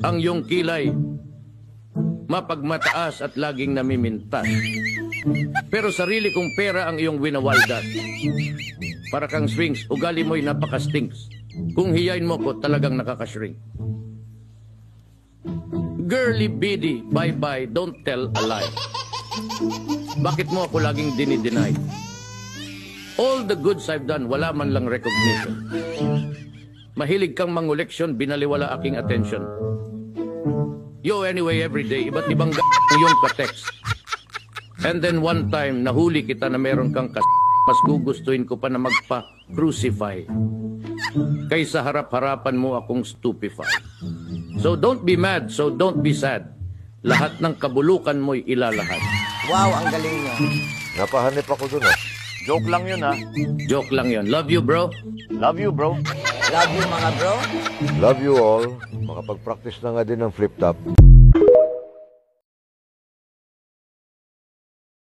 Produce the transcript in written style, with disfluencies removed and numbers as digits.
ang iyong kilay, mapagmataas at laging namimintas. Pero sarili kong pera ang iyong winawaldas. Para kang swings, ugali mo'y napaka-stinks. Kung hiyain mo ko, talagang nakakashrink. Girly biddy, bye-bye, don't tell a lie. Bakit mo ako laging dinideny? All the goods I've done, wala man lang recognition. Mahilig kang mangoleksyon, binaliwala aking attention. Yo, anyway, every day, iba't ibang yung ka-text. And then one time, nahuli kita na meron kang mas gugustuhin ko pa na magpa-crucify. Kaysa harap-harapan mo akong stupefy. So don't be mad, so don't be sad. Lahat ng kabulukan mo'y ilalahad. Wow, ang galing niya. Napahanip ako dun, ah. Joke lang yun, ha? Joke lang yon. Love you, bro. Love you, bro. Love you, mga bro. Love you all. Makapag-practice na nga din ng flip top.